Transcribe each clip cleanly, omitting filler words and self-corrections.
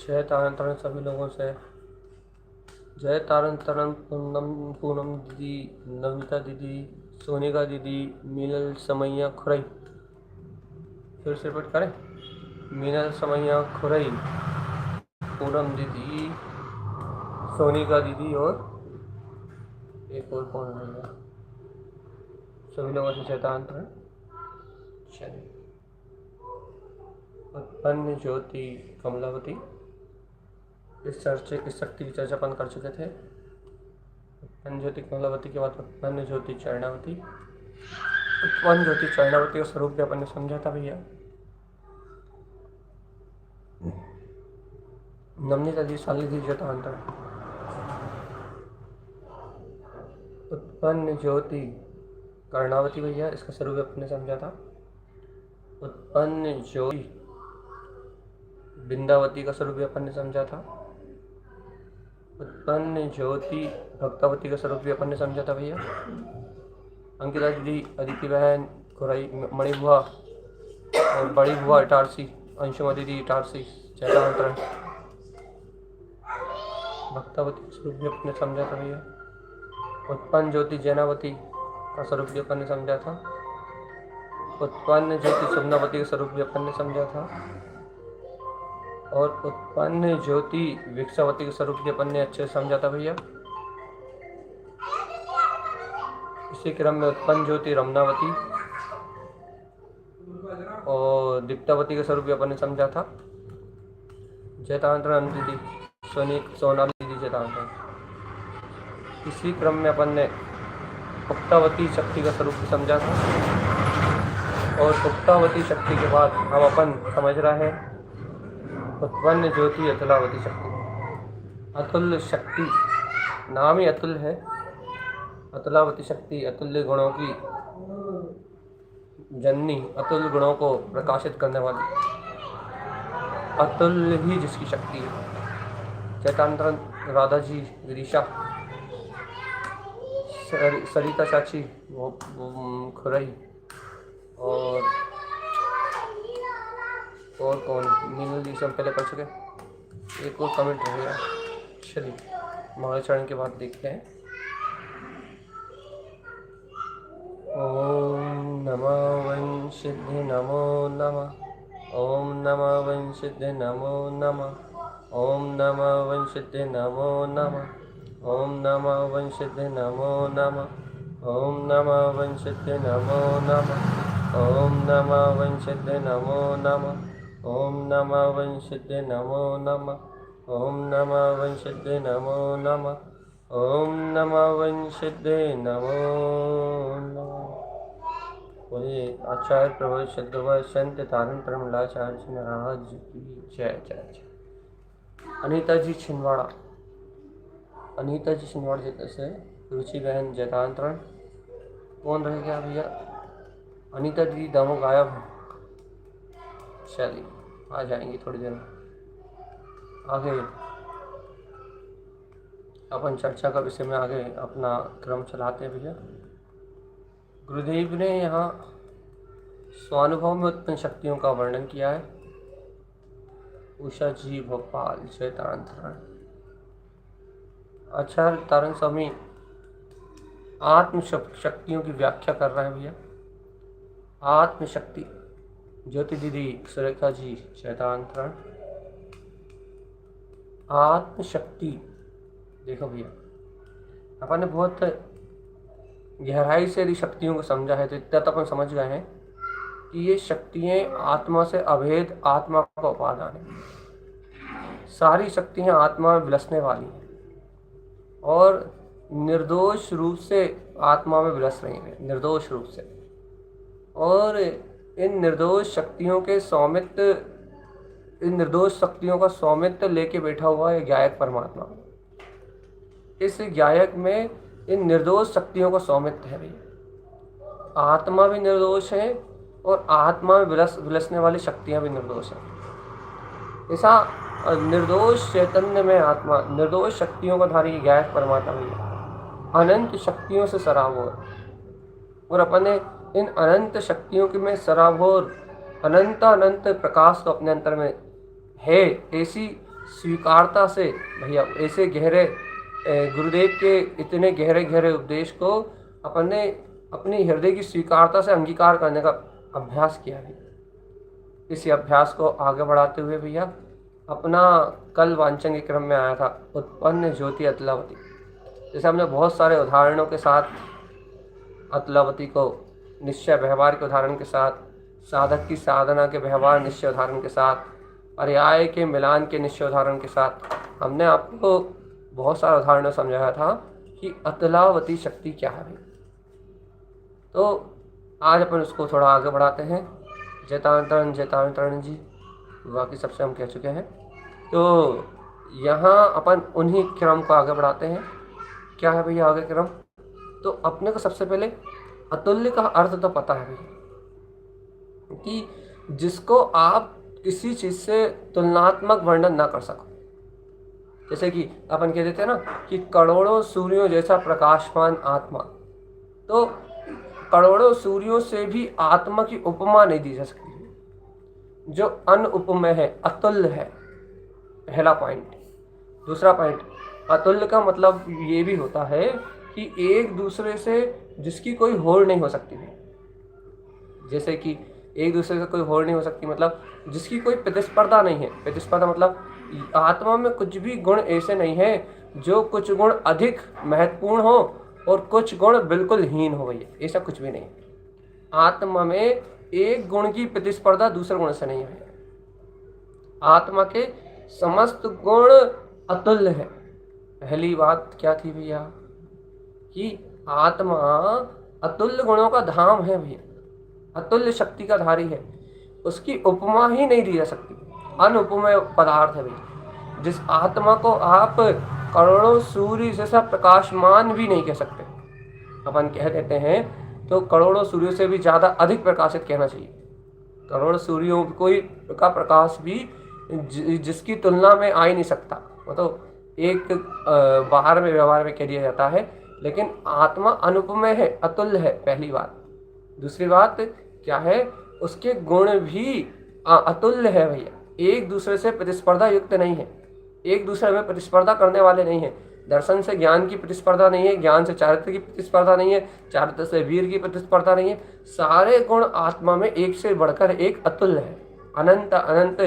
जय तारण तारण सभी लोगों से। जय तारण तारण पूनम पूनम दीदी, नमिता दीदी, सोनिका दीदी, मीनल समैया खुरई। फिर से रिपीट करें। मीनल समैया खुरई, पूनम दीदी, सोनिका दीदी और एक और कौन है? सभी लोगों से जय तारण तारण। चलिए। उत्पन्न ज्योति कमलावती, इस शक्ति की चर्चा अपन कर चुके थे। उत्पन्न ज्योति कमलावती के बाद उत्पन्न ज्योति चरणावती। उत्पन्न ज्योति चरणावती का स्वरूप भी अपन ने समझा था भैया। नमनीता जी, शालिनी जी तारण तारण। उत्पन्न ज्योति कर्णावती भैया, इसका स्वरूप अपने समझा था। उत्पन्न ज्योति बिंदावती का स्वरूप भी अपन ने समझा था। उत्पन्न ज्योति भक्तावती का स्वरूप भी अपन ने समझा था भैया। अंकिता दीदी, अदिति बहन, खुराई, मणि बुआ और बड़ी बुआ इटारसी, अंशुमा दीदी इटारसी, जयतारण। भक्तावती का स्वरूप भी अपने समझा था भैया। उत्पन्न ज्योति जैनावती का स्वरूप भी अपन ने समझा था। उत्पन्न ज्योति सुमनावती का स्वरूप भी अपन ने समझा था। और उत्पन्न ज्योति विक्षावती का स्वरूप भी अपन ने अच्छे से समझा था भैया। इसी क्रम में उत्पन्न ज्योति रमनावती और दीप्तावती का स्वरूप भी अपन ने समझा था। जयतारण दीदी, सोनाली दीदी जयतारण। इसी क्रम में अपन ने उक्तावती शक्ति का स्वरूप भी समझा था। और उक्तावती शक्ति के बाद हम अपन समझ रहे हैं उत्पन्न ज्योति अतुलावती शक्ति। अतुल शक्ति, नाम ही अतुल है। अतुलावती शक्ति अतुल्य गुणों की जननी, अतुल गुणों को प्रकाशित करने वाली, अतुल्य ही जिसकी शक्ति है। चैतांतरण राधा जी, विदिशा, सरिता चाची, वो खुरई और कौन, मीनू जी से हम पहले पढ़ चुके। एक और कमेंट रह गया। चलिए महाचरण के बाद देखते हैं। ओम नमः वंशिद्धे नमो नमः। ओम नमः वंशिद्धे नमो नमः। ओम नमः वंशिद्धे नमो नमः। ओम नमः वंशिद्धे नमो नमः। ओम नमः वंशिद्धे नमो नमः। ओम नमः वंशिद्धे नमो नमः। ओम नमः वंशिद्धे नमो नमः। ओम नमः वंशिद्धे नमो नमः। ओम नमः वंशिद्धे नमो नमः। बोलिए आचार्य प्रभु सद्गुरु संत तारण परमलाचार्य जी महाराज की जय जय जय। अनीता जी छिंदवाड़ा, अनीता जी छिंदवाड़ा जी से रुचि बहन जयतांतरण। कौन रह गया भैया? अनीता दीदी दमो गायब है। चलिए आ जाएंगी थोड़ी देर में। आगे अपन चर्चा का विषय में आगे अपना क्रम चलाते हैं भैया। गुरुदेव ने यहाँ स्वानुभव में उत्पन्न शक्तियों का वर्णन किया है। उषा जी भोपाल, जय तारण तारण। आचार्य तारण स्वामी आत्म शक्तियों की व्याख्या कर रहे हैं भैया। आत्मशक्ति, ज्योति दीदी, सुरेखा जी, जय तारण तारण। आत्मशक्ति देखो भैया, अपन ने बहुत गहराई से यदि शक्तियों को समझा है तो इतना तो अपन समझ गए हैं कि ये शक्तियाँ आत्मा से अभेद, आत्मा का उपादान है। सारी शक्तियाँ आत्मा में विलसने वाली हैं और निर्दोष रूप से आत्मा में विलस रही हैं, निर्दोष रूप से। और इन निर्दोष शक्तियों के स्वामित्व, इन निर्दोष शक्तियों का स्वामित्व लेके बैठा हुआ है गायक परमात्मा। इस गायक में इन निर्दोष शक्तियों का स्वामित्व है भैया। आत्मा भी निर्दोष है और आत्मा में विलसने वाली शक्तियां भी निर्दोष हैं। ऐसा निर्दोष चैतन्य में आत्मा, निर्दोष शक्तियों का धारी गायक परमात्मा भैया अनंत शक्तियों से सराबोर। और अपने इन अनंत शक्तियों के में सराबोर अनंत अनंत प्रकाश तो अपने अंतर में है। ऐसी स्वीकारता से भैया ऐसे गहरे गुरुदेव के इतने गहरे गहरे उपदेश को अपने अपनी हृदय की स्वीकारता से अंगीकार करने का अभ्यास किया है। इसी अभ्यास को आगे बढ़ाते हुए भैया अपना कल वांचन के क्रम में आया था उत्पन्न ज्योति अतलावती। जैसे हमने बहुत सारे उदाहरणों के साथ अतलावती को निश्चय व्यवहार के उदाहरण के साथ, साधक की साधना के व्यवहार निश्चय उदाहरण के साथ, पर्याय के मिलान के निश्चय उदाहरण के साथ हमने आपको बहुत सारे उदाहरणों समझाया था कि अतलावती शक्ति क्या है। तो आज अपन उसको थोड़ा आगे बढ़ाते हैं। जैतांतरण जी बाकी सबसे हम कह चुके हैं, तो यहाँ अपन उन्हीं क्रम को आगे बढ़ाते हैं। क्या है भैया आगे क्रम? तो अपने को सबसे पहले अतुल्य का अर्थ तो पता है भैया कि जिसको आप किसी चीज़ से तुलनात्मक वर्णन ना कर सको। जैसे कि अपन कह देते हैं ना कि करोड़ों सूर्यों जैसा प्रकाशमान आत्मा, तो करोड़ों सूर्यों से भी आत्मा की उपमा नहीं दी जा सकती, जो अनुपमेय है, अतुल्य है। पहला पॉइंट। दूसरा पॉइंट, अतुल्य का मतलब ये भी होता है कि एक दूसरे से जिसकी कोई होड़ नहीं हो सकती है। जैसे कि एक दूसरे से कोई होड़ नहीं हो सकती मतलब जिसकी कोई प्रतिस्पर्धा नहीं है। प्रतिस्पर्धा मतलब आत्मा में कुछ भी गुण ऐसे नहीं है जो कुछ गुण अधिक महत्वपूर्ण हो और कुछ गुण बिल्कुल हीन हो भैया, ऐसा कुछ भी नहीं। आत्मा में एक गुण की प्रतिस्पर्धा दूसरे गुण से नहीं है। आत्मा के समस्त गुण अतुल्य है। पहली बात क्या थी भैया कि आत्मा अतुल्य गुणों का धाम है भैया, अतुल्य शक्ति का धारी है। उसकी उपमा ही नहीं दी जा सकती, अनुपमेय पदार्थ है भैया। जिस आत्मा को आप करोड़ों सूर्य जैसा प्रकाशमान भी नहीं कह सकते, अपन कह देते हैं तो करोड़ों सूर्यों से भी ज़्यादा अधिक प्रकाशित कहना चाहिए। करोड़ सूर्यों कोई का प्रकाश भी जिसकी तुलना में आ ही नहीं सकता, वो तो एक बाहर में व्यवहार में कह दिया जाता है। लेकिन आत्मा अनुपमेय है, अतुल्य है, पहली बात। दूसरी बात क्या है, उसके गुण भी अतुल्य है भैया, एक दूसरे से प्रतिस्पर्धा युक्त नहीं है, एक दूसरे में प्रतिस्पर्धा करने वाले नहीं है। दर्शन से ज्ञान की प्रतिस्पर्धा नहीं है, ज्ञान से चारित्र की प्रतिस्पर्धा नहीं है, चारित्र से वीर की प्रतिस्पर्धा नहीं है। सारे गुण आत्मा में एक से बढ़कर एक अतुल्य है, अनंत अनंत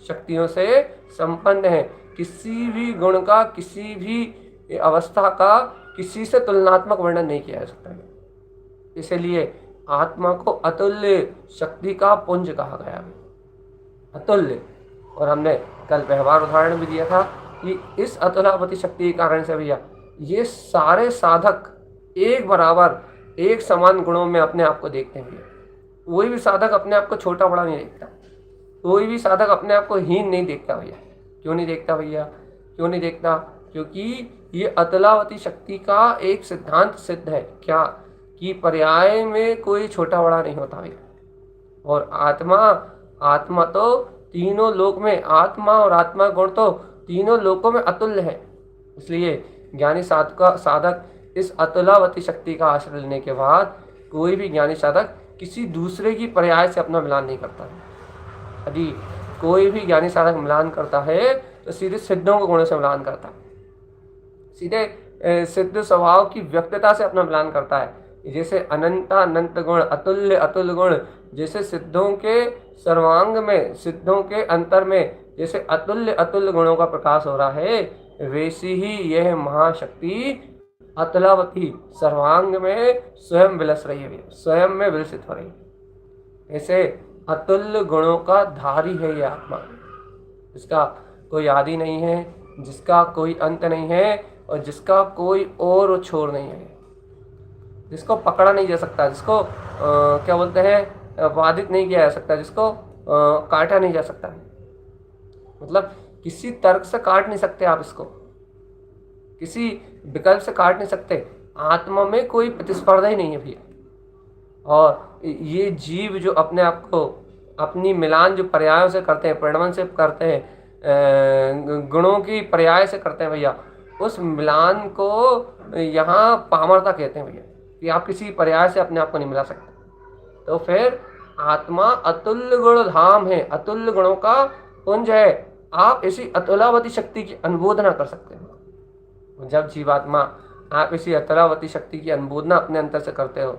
शक्तियों से संपन्न है। किसी भी गुण का, किसी भी अवस्था का किसी से तुलनात्मक वर्णन नहीं किया जा सकता है। इसलिए आत्मा को अतुल्य शक्ति का पुंज कहा गया है, अतुल्य। और हमने कल व्यवहार उदाहरण भी दिया था कि इस अतुलावती शक्ति के कारण से भैया ये सारे साधक एक बराबर एक समान गुणों में अपने आप को देखते हैं भैया। कोई भी साधक अपने आप को छोटा बड़ा नहीं देखता, कोई भी साधक अपने आप को हीन नहीं देखता भैया। क्यों नहीं देखता भैया? क्यों नहीं देखता? क्योंकि ये अतुलावती शक्ति का एक सिद्धांत सिद्ध है, क्या कि पर्याय में कोई छोटा बड़ा नहीं होता भैया। और आत्मा तो तीनों लोक में, आत्मा और आत्मा गुण तो तीनों लोकों में अतुल्य है। इसलिए ज्ञानी साधक इस अतुलावती शक्ति का आश्रय लेने के बाद कोई भी ज्ञानी साधक किसी दूसरे की पर्याय से अपना मिलान नहीं करता है। यदि कोई भी ज्ञानी साधक मिलान करता है तो सीधे सिद्धों के गुणों से मिलान करता है, सीधे सिद्ध स्वभाव की व्यक्तता से अपना मिलान करता है। जैसे अनंत गुण, अतुल्य गुण, जैसे सिद्धों के सर्वांग में, सिद्धों के अंतर में जैसे अतुल्य गुणों का प्रकाश हो रहा है, वैसी ही यह महाशक्ति अतुलावती सर्वांग में स्वयं विलस रही है, स्वयं में विलसित हो रही है। ऐसे अतुल्य गुणों का धारी है ये आत्मा, जिसका कोई आदि नहीं है, जिसका कोई अंत नहीं है और जिसका कोई और छोर नहीं है, जिसको पकड़ा नहीं जा सकता, जिसको क्या बोलते हैं, बाधित नहीं किया जा सकता, जिसको काटा नहीं जा सकता। मतलब किसी तर्क से काट नहीं सकते आप इसको, किसी विकल्प से काट नहीं सकते। आत्मा में कोई प्रतिस्पर्धा ही नहीं है भैया। और ये जीव जो अपने आप को अपनी मिलान जो पर्यायों से करते हैं, परिणमन से करते हैं, गुणों की पर्याय से करते हैं भैया, उस मिलान को यहाँ पामरता कहते हैं भैया, कि आप किसी पर्याय से अपने आप को नहीं मिला सकते। तो फिर आत्मा अतुल्य गुण धाम है, अतुल्य गुणों का पुंज है, आप ऐसी अतुलावती शक्ति की अनुमोदना कर सकते हो। जब जीवात्मा आप इसी अतुलावती शक्ति की अनुमोदना अपने अंतर से करते हो,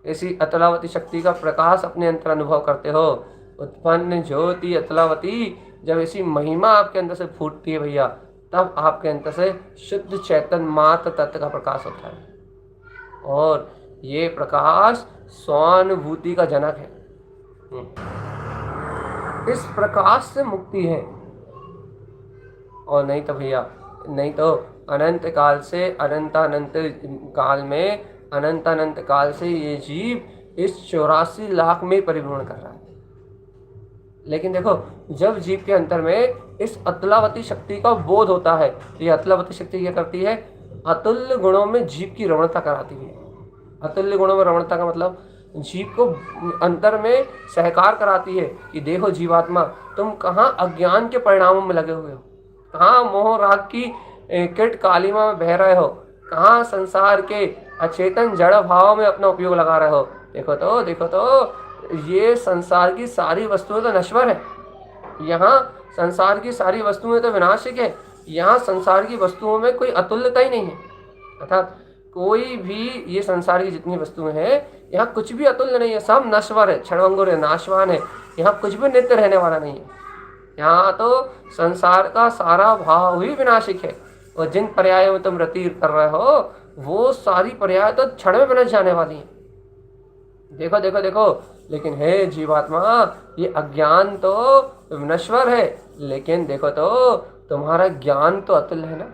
ऐसी अतुलावती शक्ति का प्रकाश अपने अंतर अनुभव करते हो, उत्पन्न ज्योति अतुलावती, जब ऐसी महिमा आपके अंदर से फूटती है भैया, तब आपके अंदर से शुद्ध चैतन मात्र तत्व का प्रकाश होता है और ये प्रकाश स्वानुभूति का जनक है। इस प्रकाश से मुक्ति है। और नहीं तो भैया, नहीं तो अनंत काल से अनंत काल में अनंत काल से ये जीव इस 84 लाख में परिभ्रमण कर रहा है। लेकिन देखो, जब जीव के अंतर में इस अतुलावती शक्ति का बोध होता है, तो ये अतुलावती शक्ति क्या करती है? अतुल्य गुणों में जीव की रमणता कराती है। अतुल्य गुणों में रमणता का मतलब जीव को अंतर में सहकार कराती है कि देखो जीवात्मा, तुम कहाँ अज्ञान के परिणामों में लगे हुए हो, कहाँ मोह राग की किट कालिमा में बह रहे हो, कहाँ संसार के अचेतन जड़ भाव में अपना उपयोग लगा रहे हो। देखो तो ये संसार की सारी वस्तुएं तो नश्वर है, यहाँ संसार की सारी वस्तुएं तो विनाशिक है, यहाँ संसार की वस्तुओं में कोई अतुल्यता ही नहीं है। अर्थात कोई भी, ये संसार की जितनी वस्तुएं हैं, यहाँ कुछ भी अतुल्य नहीं है, सब नश्वर है, क्षणभंगुर है, नाशवान है, यहाँ कुछ भी नित्य रहने वाला नहीं है। यहाँ तो संसार का सारा भाव ही विनाशिक है और जिन पर्यायों में तुम रति कर रहे हो वो सारी पर्याय तो क्षण में विनश जाने वाली हैं। देखो, लेकिन हे जीवात्मा, ये अज्ञान तो नश्वर है, लेकिन देखो तो तुम्हारा ज्ञान तो अतुल्य है ना,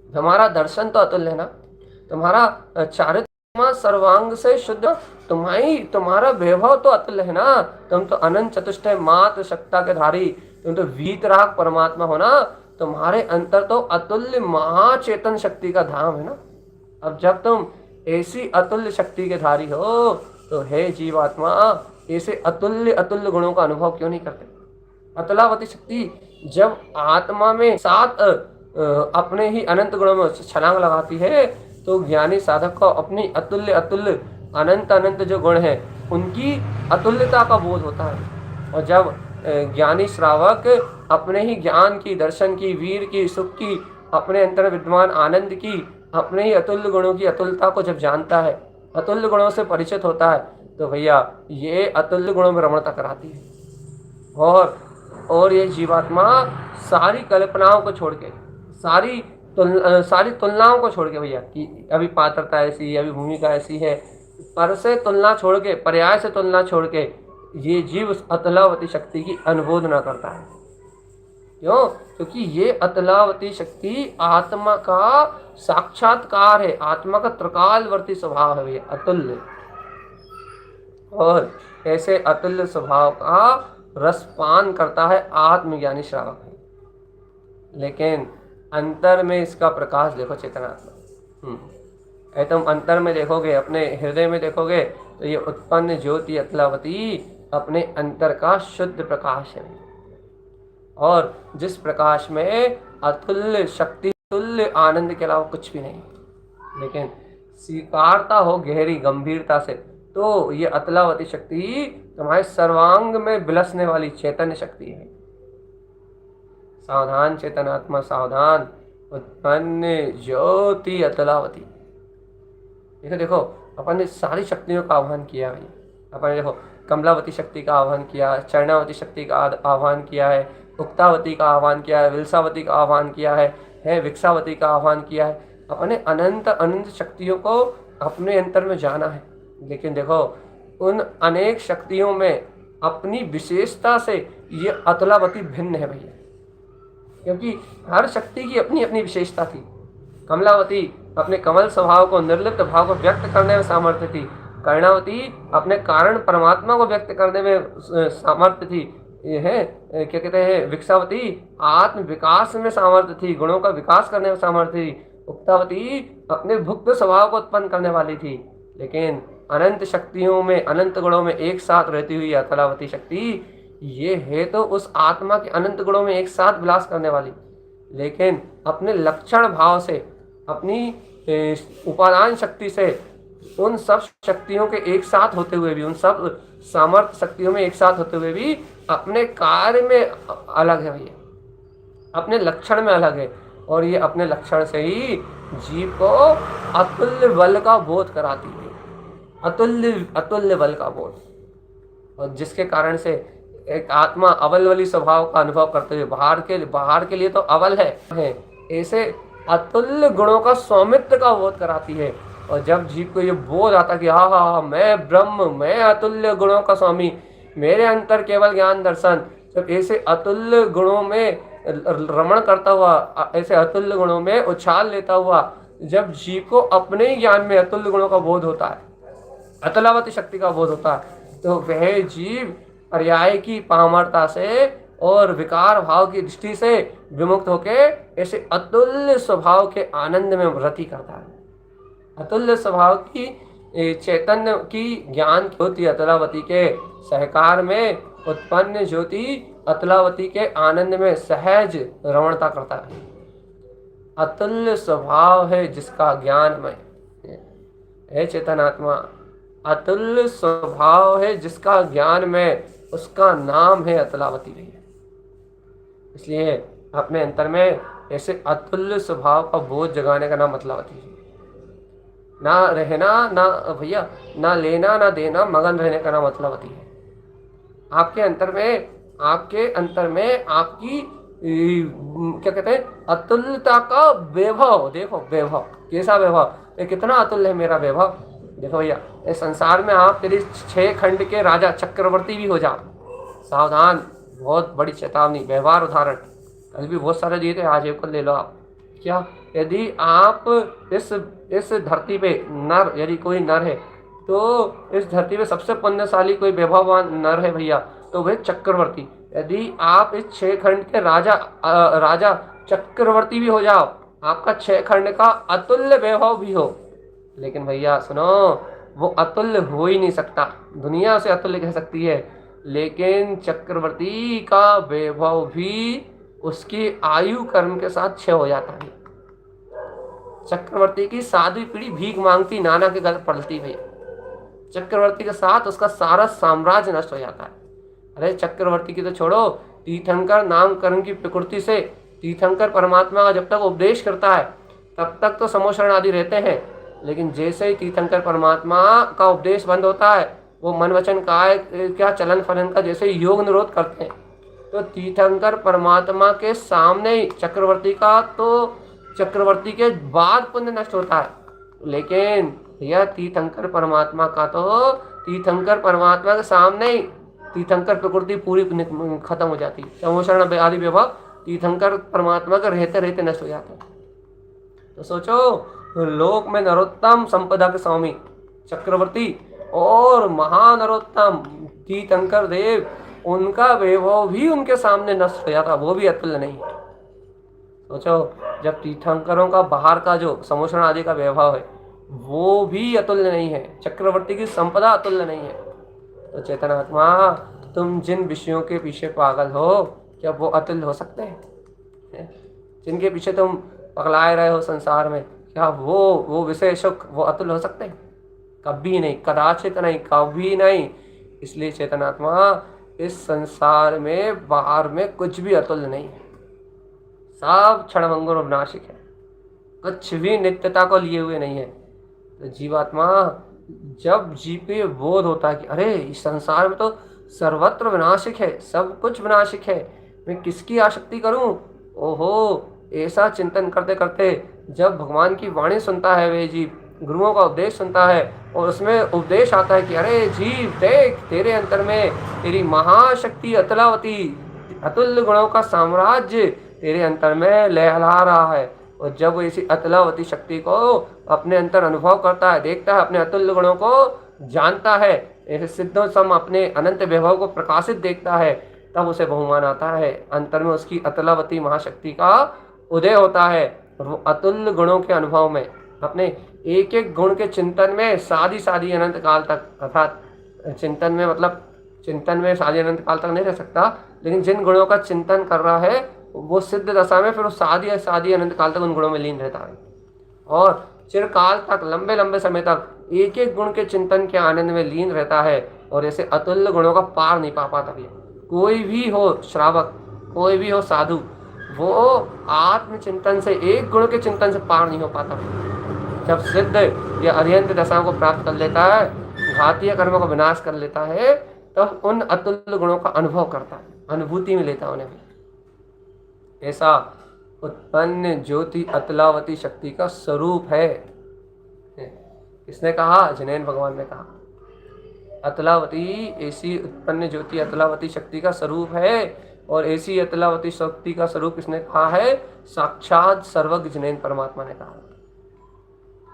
तुम्हारा दर्शन तो अतुल्य है ना, तुम्हारा चारित्र सर्वांग से शुद्ध, तुम्हारा वैभव तो अतुल्य है ना, तुम तो अनंत चतुष्टय मात्र शक्ता के धारी, तुम तो वीतराग परमात्मा हो ना, तुम्हारे अंतर तो अतुल्य महाचेतन शक्ति का धाम है ना। अब जब तुम ऐसी अतुल्य शक्ति के धारी हो, तो हे जीवात्मा, ऐसे अतुल्य गुणों का अनुभव क्यों नहीं करते? अतुलावती शक्ति जब आत्मा में सात अपने ही अनंत गुणों में छलांग लगाती है, तो ज्ञानी साधक को अपनी अतुल्य अनंत जो गुण है उनकी अतुल्यता का बोध होता है। और जब ज्ञानी श्रावक अपने ही ज्ञान की, दर्शन की, वीर की, सुख की, अपने अंतर विद्यमान आनंद की, अपने ही अतुल्य गुणों की अतुल्यता को जब जानता है, अतुल्य गुणों से परिचित होता है, तो भैया ये अतुल्य गुणों में रमणता कराती है। और ये जीवात्मा सारी कल्पनाओं को छोड़ के, सारी तुलनाओं को छोड़ के भैया, कि अभी पात्रता ऐसी, अभी भूमिका ऐसी है, पर से तुलना छोड़ के, पर्याय से तुलना छोड़ के, ये जीव उस अतुलावती शक्ति की अनुमोदना करता है। क्यों? क्योंकि ये अतुलावती शक्ति आत्मा का साक्षात्कार है, आत्मा का त्रिकालवर्ती स्वभाव है ये अतुल्य। और ऐसे अतुल्य स्वभाव का रसपान करता है आत्मज्ञानी श्रावक। लेकिन अंतर में इसका प्रकाश देखो, चेतनात्मा। तुम अंतर में देखोगे, अपने हृदय में देखोगे, तो ये उत्पन्न ज्योति अतुलावती अपने अंतर का शुद्ध प्रकाश है। और जिस प्रकाश में अतुल्य शक्ति, तुल्य आनंद के अलावा कुछ भी नहीं, लेकिन स्वीकारता हो गहरी गंभीरता से, तो ये अतुलावती शक्ति तुम्हारे सर्वांग में बिलसने वाली चैतन्य शक्ति है। सावधान चेतनात्मा सावधान, उत्पन्न ज्योति अतुलावती। देखो, अपन ने सारी शक्तियों का आह्वान किया है। अपन ने देखो कमलावती शक्ति का आह्वान किया, चरणावती शक्ति का आह्वान किया है, उक्तावती का आह्वान किया है, विलसावती का आह्वान किया है, विक्सावती का आह्वान किया है। अपने अनंत शक्तियों को अपने अंतर में जाना है। लेकिन देखो, उन अनेक शक्तियों में अपनी विशेषता से ये अतुलावती भिन्न है भैया, क्योंकि हर शक्ति की अपनी अपनी विशेषता थी। कमलावती अपने कमल स्वभाव को, निर्लिप्त भाव को व्यक्त करने में सामर्थ्य थी। कर्णावती अपने कारण परमात्मा को व्यक्त करने में सामर्थ्य थी। ये है क्या कहते हैं, विक्सावती आत्म विकास में सामर्थ्य थी, गुणों का विकास करने में सामर्थ्य थी। उक्तावती अपने भुक्त स्वभाव को उत्पन्न करने वाली थी। लेकिन अनंत शक्तियों में, अनंत गुणों में एक साथ रहती हुई अतुलावती शक्ति, ये है तो उस आत्मा के अनंत गुणों में एक साथ विलास करने वाली, लेकिन अपने लक्षण भाव से, अपनी उपादान शक्ति से, उन सब शक्तियों के एक साथ होते हुए भी, उन सब सामर्थ्य शक्तियों में एक साथ होते हुए भी अपने कार्य में अलग है भैया। अपने लक्षण में अलग है, और ये अपने लक्षण से ही जीव को अतुल्य बल का बोध कराती है, अतुल्य अतुल्य बल का बोध, और जिसके कारण से एक आत्मा अबल वाली स्वभाव का अनुभव करते हुए बाहर के लिए तो अबल है, ऐसे अतुल्य गुणों का स्वामित्व का बोध कराती है। और जब जीव को ये बोध आता कि हाँ हाँ हाँ, मैं ब्रह्म, मैं अतुल्य गुणों का स्वामी, मेरे अंतर केवल ज्ञान दर्शन, जब ऐसे अतुल्य गुणों में रमण करता हुआ, ऐसे अतुल्य गुणों में उछाल लेता हुआ जब जीव को अपने ही ज्ञान में अतुल्य गुणों का बोध होता है, अतुलावती शक्ति का बोध होता है, तो वह जीव पर्याय की पामरता से और विकार भाव की दृष्टि से विमुक्त होके ऐसे अतुल्य स्वभाव के आनंद में रति करता है। अतुल्य स्वभाव की चैतन्य की ज्ञान ज्योति अतुलावती के सहकार में उत्पन्न ज्योति अतुलावती के आनंद में सहज रमणता करता है। अतुल्य स्वभाव है जिसका ज्ञान में है चेतनात्मा, अतुल्य स्वभाव है जिसका ज्ञान में, उसका नाम है अतुलावती भैया। इसलिए अपने अंतर में ऐसे अतुल्य स्वभाव का बोध जगाने का नाम अतुलावती है। ना रहना ना भैया, ना लेना ना देना, मगन रहने का नाम अतुलावती है। आपके अंतर में आपकी क्या कहते हैं, अतुल्यता का वैभव देखो, वैभव कैसा वैभव, ये कितना अतुल्य है मेरा वैभव। देखो भैया, इस संसार में आप तेरी 6 खंड के राजा चक्रवर्ती भी हो जाओ, सावधान, बहुत बड़ी चेतावनी, व्यवहार उदाहरण कल भी बहुत सारे दिए थे, आज एक को ले लो आप। क्या यदि आप इस धरती पे नर, यदि कोई नर है तो इस धरती पे सबसे पुण्यशाली कोई वैभववान नर है भैया, तो वह चक्रवर्ती। यदि आप इस 6 खंड के राजा चक्रवर्ती भी हो जाओ, आपका 6 खंड का अतुल्य वैभव भी हो, लेकिन भैया सुनो, वो अतुल्य हो ही नहीं सकता। दुनिया उसे अतुल्य कह सकती है, लेकिन चक्रवर्ती का वैभव भी उसकी आयु कर्म के साथ क्षय हो जाता है। चक्रवर्ती की 7वीं पीढ़ी भीख मांगती नाना के गल पड़ती भैया, चक्रवर्ती के साथ उसका सारा साम्राज्य नष्ट हो जाता है। अरे चक्रवर्ती की तो छोड़ो, तीर्थंकर नामकरण की प्रकृति से तीर्थंकर परमात्मा का जब तक उपदेश करता है तब तक तो समोषण आदि रहते हैं, लेकिन जैसे ही तीर्थंकर परमात्मा का उपदेश बंद होता है, वो मन वचन काय क्या चलन फलन का जैसे योग निरोध करते हैं, तो तीर्थंकर परमात्मा के सामने ही चक्रवर्ती के बाद पुण्य नष्ट होता है। लेकिन यह तीर्थंकर परमात्मा का तो तीर्थंकर परमात्मा के सामने ही तीर्थंकर प्रकृति पूरी खत्म हो जाती है, समोषण आदि विभव तीर्थंकर परमात्मा का रहते रहते नष्ट हो जाता है। तो सोचो, लोक में नरोत्तम संपदा के स्वामी चक्रवर्ती और महानरोत्तम तीर्थंकर देव, उनका वैभव भी उनके सामने नष्ट हो जाता, वो भी अतुल्य नहीं है। सोचो, जब तीर्थंकरों का बाहर का जो समोषण आदि का वैभव है वो भी अतुल्य नहीं है, चक्रवर्ती की संपदा अतुल्य नहीं है, तो चेतनात्मा तुम जिन विषयों के पीछे पागल हो, क्या वो अतुल्य हो सकते हैं? जिनके पीछे तुम पगलाए रहे हो संसार में, क्या वो विषय सुख वो अतुल्य हो सकते हैं? कभी नहीं, कदाचित नहीं, कभी नहीं। इसलिए चेतनात्मा, इस संसार में बाहर में कुछ भी अतुल्य नहीं है, सब क्षणभंगुर विनाशिक है, कुछ भी नित्यता को लिए हुए नहीं है। तो जीवात्मा, जब जीव पे बोध होता है कि अरे इस संसार में तो सर्वत्र विनाशिक है, सब कुछ विनाशिक है, मैं किसकी आसक्ति करूं? ओहो, ऐसा चिंतन करते करते जब भगवान की वाणी सुनता है, वे जीव गुरुओं का उपदेश सुनता है और उसमें उपदेश आता है कि अरे जीव देख, तेरे अंतर में तेरी महाशक्ति अतुलावती, अतुल्य गुणों का साम्राज्य तेरे अंतर में लहला रहा है। और जब वो इसी अतुलावती शक्ति को अपने अंतर अनुभव करता है, देखता है, अपने अतुल्य गुणों को जानता है, ऐसे सिद्धों सम अपने अनंत वैभव को प्रकाशित देखता है, तब उसे बहुमान आता है, अंतर में उसकी अतुलावती महाशक्ति का उदय होता है। और वो अतुल्य गुणों के अनुभव में, अपने एक एक गुण के चिंतन में सादी अनंत काल तक, अर्थात चिंतन में मतलब चिंतन में सादी अनंत काल तक नहीं रह सकता, लेकिन जिन गुणों का चिंतन कर रहा है वो सिद्ध दशा में फिर वो सादी अनंत काल तक उन गुणों में लीन रहता है, और चिरकाल तक, लंबे लंबे समय तक एक एक गुण के चिंतन के आनंद में लीन रहता है, और ऐसे अतुल्य गुणों का पार नहीं पा पाता। कोई भी हो श्रावक, कोई भी हो साधु, वो आत्मचिंतन से, एक गुण के चिंतन से पार नहीं हो पाता। जब सिद्ध या अरिहंत दशाओं को प्राप्त कर लेता है, घातीय कर्मों का विनाश कर लेता है, तब उन अतुल्य गुणों का अनुभव करता है, अनुभूति में लेता है उन्हें भी। ऐसा उत्पन्न ज्योति अतलावती शक्ति का स्वरूप है। किसने कहा? जिनेंद्र भगवान ने कहा। अतलावती ऐसी उत्पन्न ज्योति अतलावती शक्ति का स्वरूप है। और ऐसी अतलावती शक्ति का स्वरूप किसने कहा है? साक्षात सर्वज्ञ जिनेंद्र परमात्मा ने कहा।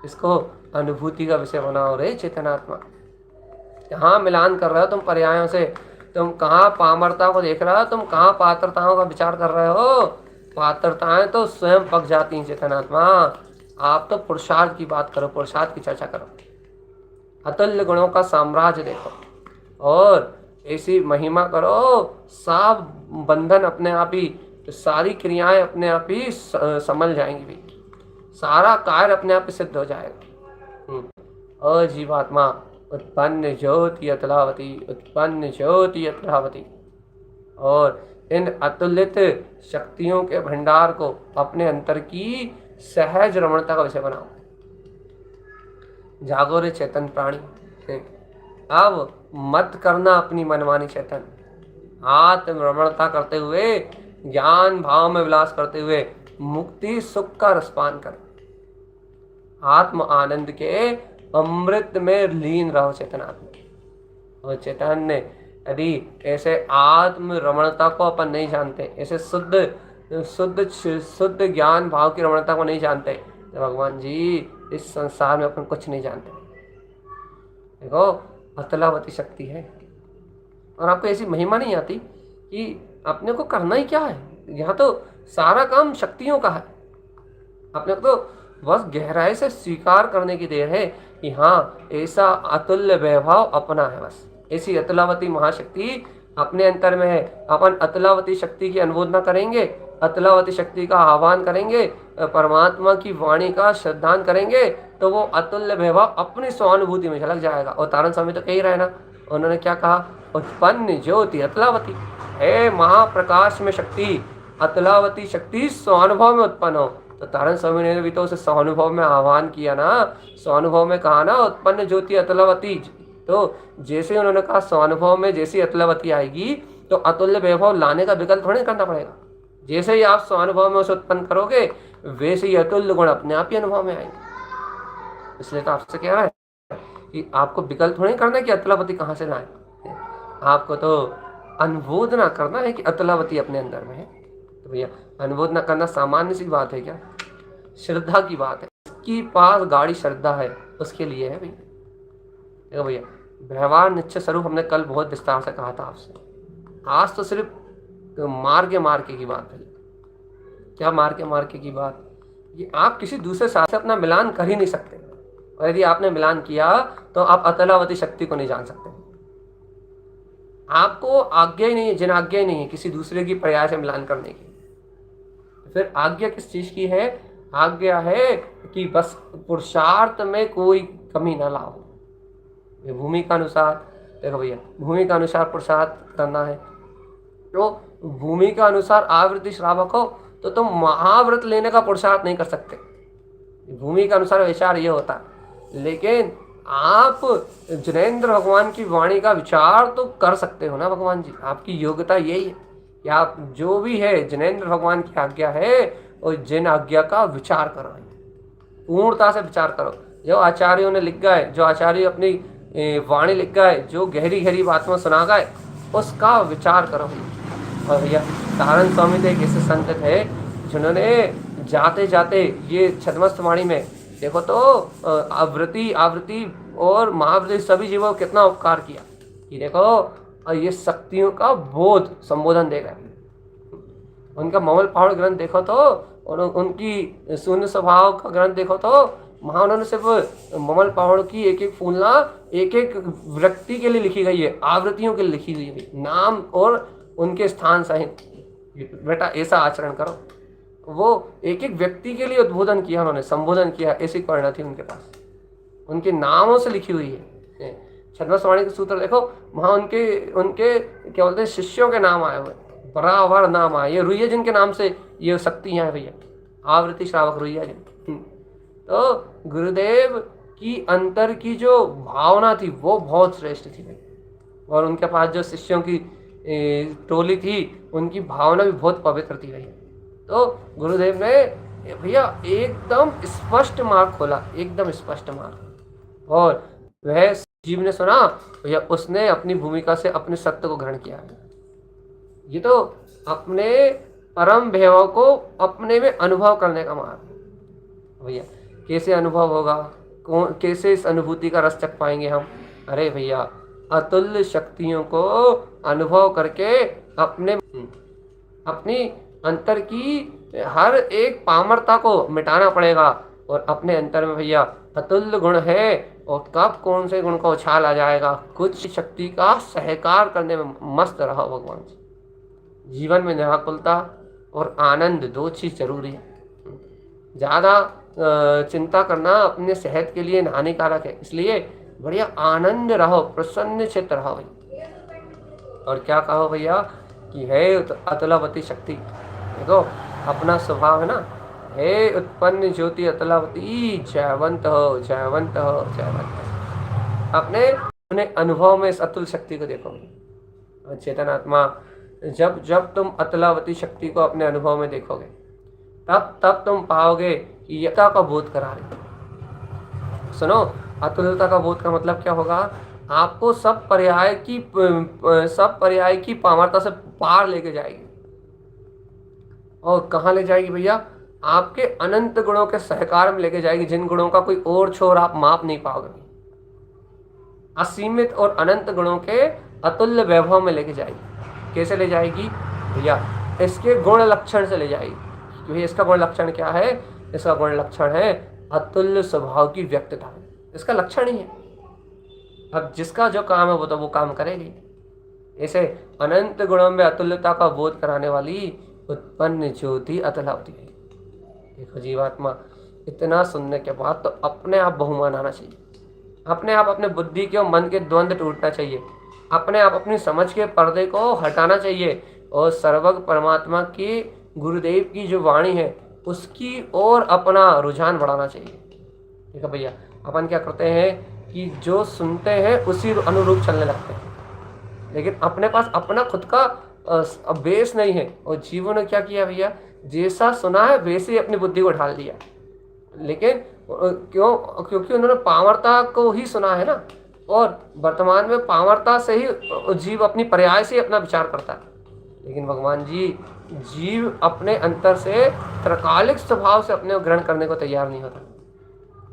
इसको अनुभूति का विषय बनाओ रे चेतनात्मा। कहाँ मिलान कर रहे हो तुम पर्यायों से? तुम कहाँ पामरता को देख रहे हो? तुम कहाँ पात्रताओं का विचार कर रहे हो? पात्रताएं तो स्वयं पक जाती हैं चेतनात्मा। आप तो पुरुषार्थ की बात करो, पुरुषार्थ की चर्चा करो। अतुल्य गुणों का साम्राज्य देखो और ऐसी महिमा करो, सब बंधन अपने आप ही, सारी क्रियाएं अपने आप ही संभल जाएंगी भी, सारा कार्य अपने आप ही सिद्ध हो जाएगा। और जीवात्मा उत्पन्न ज्योति अतलावती, उत्पन्न ज्योति अतलावती। और इन अतुलित शक्तियों के भंडार को अपने अंतर की सहज रमणता का विषय बनाओ। जागो रे चेतन प्राणी, अब मत करना अपनी मनमानी चेतन। आत्म रमणता करते हुए, ज्ञान भाव में विलास करते हुए मुक्ति सुख का रसपान कर, आत्म आनंद के अमृत में लीन रहो चेतनात्मा। और चैतन्य यदि ऐसे आत्म रमणता को अपन नहीं जानते, ऐसे शुद्ध ज्ञान भाव की रमणता को नहीं जानते, तो भगवान जी इस संसार में अपन कुछ नहीं जानते। देखो अतलावती शक्ति है और आपको ऐसी महिमा नहीं आती कि अपने को करना ही क्या है। यहाँ तो सारा काम शक्तियों का है। अपने को तो बस गहराई से स्वीकार करने की देर है कि हाँ, ऐसा अतुल्य वैभव अपना है। बस ऐसी अतलावती महाशक्ति अपने अंतर में है। अपन अतलावती शक्ति की अनुमोदना करेंगे, अतलावती शक्ति का आह्वान करेंगे, परमात्मा की वाणी का श्रद्धान करेंगे, तो वो अतुल्य वैभव अपनी स्वानुभूति में झलक जाएगा। और तारण स्वामी तो कह ही रहे ना, उन्होंने क्या कहा? उत्पन्न ज्योति अतलावती, हे महाप्रकाश में शक्ति, अतलावती शक्ति स्वानुभव में उत्पन्न हो। तो तारण स्वामी ने भी तो उसे स्वानुभव में आह्वान किया ना, स्वानुभव में कहा ना उत्पन्न ज्योति अतलावती। तो जैसे उन्होंने कहा स्वानुभव में जैसी अतलावती आएगी, तो अतुल्य वैभव लाने का विकल्प थोड़ी करना पड़ेगा। जैसे ही आप स्वानुभव में उसे उत्पन्न करोगे, वैसे ही अतुल्य गुण अपने आप ही अनुभव में आएंगे। इसलिए तो आपसे कह रहा है कि आपको विकल्प थोड़ी करना है कि अतलावती कहाँ से लाए। आपको तो अनुमोदना करना है कि अतलावती अपने अंदर में है। तो भैया अनुमोदना करना सामान्य सी बात है क्या? श्रद्धा की बात है। उसकी पास गाड़ी श्रद्धा है, उसके लिए है भैया। देखो भैया, व्यवहार निश्चय स्वरूप हमने कल बहुत विस्तार से कहा था आपसे। आज तो सिर्फ मार्गे की बात है। क्या मार्गे की बात? ये आप किसी दूसरे साथ से अपना मिलान कर ही नहीं सकते, और यदि आपने मिलान किया तो आप अतलावती शक्ति को नहीं जान सकते। आपको आज्ञा ही नहीं है, जिन आज्ञा ही नहीं है किसी दूसरे की प्रयास से मिलान करने की। फिर आज्ञा किस चीज की है? आज्ञा है कि बस पुरुषार्थ में कोई कमी ना लाओ। ये भूमि का अनुसार, देखो भैया, भूमि का अनुसार पुरुषार्थ करना है। तो भूमि का अनुसार आवृत्ति श्रावक हो तो तुम महाव्रत लेने का पुरुषार्थ नहीं कर सकते। भूमि का अनुसार विचार ये होता है। लेकिन आप जिनेंद्र भगवान की वाणी का विचार तो कर सकते हो ना भगवान जी। आपकी योग्यता यही है कि आप जो भी है जिनेंद्र भगवान की आज्ञा है और जिन आज्ञा का विचार करो, पूर्णता से विचार करो। जो आचार्यों ने लिख गए, जो आचार्य अपनी वाणी लिख गए, जो गहरी गहरी बातों सुना गए, उसका विचार करो। और भैया तारण स्वामी तो एक ऐसे संत है जिन्होंने जाते जाते ये छद्मस्त वाणी में देखो तो आवृत्ति और महावृत्ति सभी जीवों को कितना उपकार किया कि देखो ये शक्तियों का बोध संबोधन दे गए। उनका ममल पहाड़ ग्रंथ देखो तो, और उनकी शून्य स्वभाव का ग्रंथ देखो तो, वहाँ उन्होंने सिर्फ ममल पहाड़ की एक एक फूलना एक एक व्यक्ति के लिए लिखी गई है, आवृत्तियों के लिए लिखी गई है, नाम और उनके स्थान सहित। बेटा ऐसा आचरण करो। वो एक एक व्यक्ति के लिए उद्बोधन किया, उन्होंने संबोधन किया, ऐसी प्रेरणा थी उनके पास। उनके नामों से लिखी हुई है। छद्मस्वाणी के सूत्र देखो, वहाँ उनके क्या बोलते हैं, शिष्यों के नाम आए हुए, बराबर नाम आए, ये रुइया जिनके नाम से ये शक्तियाँ हैं भैया, आवृत्ति श्रावक रुइया जिन। तो गुरुदेव की अंतर की जो भावना थी वो बहुत श्रेष्ठ थी भाई, और उनके पास जो शिष्यों की टोली थी उनकी भावना भी बहुत पवित्र थी भैया। तो गुरुदेव ने भैया एकदम स्पष्ट मार्ग खोला, एकदम स्पष्ट मार्ग, और वह जीव ने सुना भैया, उसने अपनी भूमिका से अपने सत्य को ग्रहण किया। ये तो अपने परम भैया को अपने में अनुभव करने का मार्ग भैया। कैसे अनुभव होगा, कौन कैसे इस अनुभूति का रस चख पाएंगे हम? अरे भैया, अतुल्य शक्तियों को अनुभव करके अपनी अंतर की हर एक पामरता को मिटाना पड़ेगा, और अपने अंतर में भैया अतुल्य गुण है, और कब कौन से गुण का उछाल आ जाएगा, कुछ शक्ति का सहकार करने में मस्त रहो भगवान। जीवन में निराकुलता और आनंद दो चीज जरूरी है। ज़्यादा चिंता करना अपने सेहत के लिए हानिकारक है, इसलिए बढ़िया आनंद रहो, प्रसन्न चित्त रहो भैया। और क्या कहो भैया कि हे अतुलावती शक्ति, देखो अपना स्वभाव है ना, हे उत्पन्न ज्योति अतुलावती, जयवंत हो जयवंत हो जयवंत हो। अपने अनुभव में इस अतुल शक्ति को देखो चेतन आत्मा। जब जब तुम अतुलावती शक्ति को अपने अनुभव में देखोगे, तब तब तुम पाओगे कि यथा का बोध करा रही। सुनो, अतुलता का बोध का मतलब क्या होगा? आपको सब पर्याय की पामरता से पार लेके जाएगी। और कहाँ ले जाएगी भैया? आपके अनंत गुणों के सहकार में लेके जाएगी, जिन गुणों का कोई और छोर आप माप नहीं पाओगे। असीमित और अनंत गुणों के अतुल्य वैभव में लेके जाएगी। कैसे ले जाएगी भैया? इसके गुण लक्षण से ले जाएगी। क्योंकि इसका गुण लक्षण क्या है? इसका गुण लक्षण है अतुल्य स्वभाव की व्यक्तता, इसका लक्षण ही है। अब जिसका जो काम है वो तो वो काम करेगी। ऐसे अनंत गुणों में अतुल्यता का बोध कराने वाली उत्पन्न ज्योति अतुलावती है। देखो जीवात्मा, इतना सुनने के बाद तो अपने आप बहुमान आना चाहिए, अपने आप अपने बुद्धि के और मन के द्वंद्व टूटना चाहिए, अपने आप अपनी समझ के पर्दे को हटाना चाहिए, और सर्वज्ञ परमात्मा की गुरुदेव की जो वाणी है उसकी ओर अपना रुझान बढ़ाना चाहिए। ठीक है भैया, अपन क्या करते हैं कि जो सुनते हैं उसी अनुरूप चलने लगते हैं, लेकिन अपने पास अपना खुद का बेस नहीं है। और जीवों ने क्या किया भैया? जैसा सुना है वैसे ही अपनी बुद्धि को ढाल दिया। लेकिन क्योंकि उन्होंने पामरता को ही सुना है ना, और वर्तमान में पामरता से ही जीव अपनी पर्याय से अपना विचार करता है। लेकिन भगवान जी, जीव अपने अंतर से त्रकालिक स्वभाव से अपने ग्रहण करने को तैयार नहीं होता,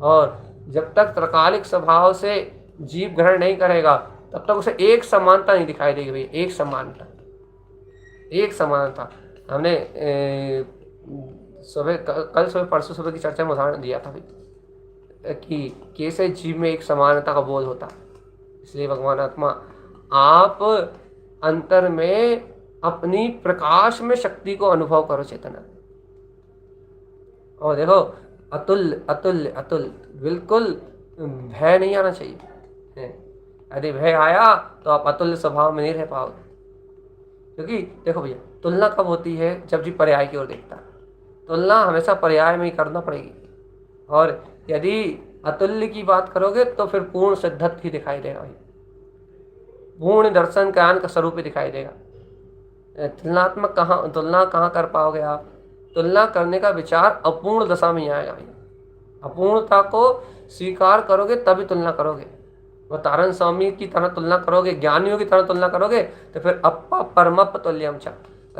और जब तक त्रकालिक स्वभाव से जीव ग्रहण नहीं करेगा तब तक उसे एक समानता नहीं दिखाई देगी भैया। एक समानता हमने कल सुबह परसों सुबह की चर्चा में उदाहरण दिया था कि कैसे जीव में एक समानता का बोध होता। इसलिए भगवान आत्मा, आप अंतर में अपनी प्रकाश में शक्ति को अनुभव करो चेतना। और देखो, अतुल्य अतुल्य अतुल्य, बिल्कुल भय नहीं आना चाहिए। यदि भय आया तो आप अतुल्य स्वभाव में नहीं रह पाओगे। क्योंकि देखो भैया, तुलना कब होती है? जब जी पर्याय की ओर देखता है। तुलना हमेशा पर्याय में ही करना पड़ेगी, और यदि अतुल्य की बात करोगे तो फिर पूर्ण सिद्धत्व ही दिखाई देगा भाई, पूर्ण दर्शन ज्ञान का स्वरूप ही दिखाई देगा। तुलना कहाँ कर पाओगे आप? तुलना करने का विचार अपूर्ण दशा में ही आएगा भाई। अपूर्णता को स्वीकार करोगे तभी तुलना करोगे। वो तारण स्वामी की तरह तुलना करोगे, ज्ञानियों की तरह तुलना करोगे तो फिर अपा परमप तुल्यम च।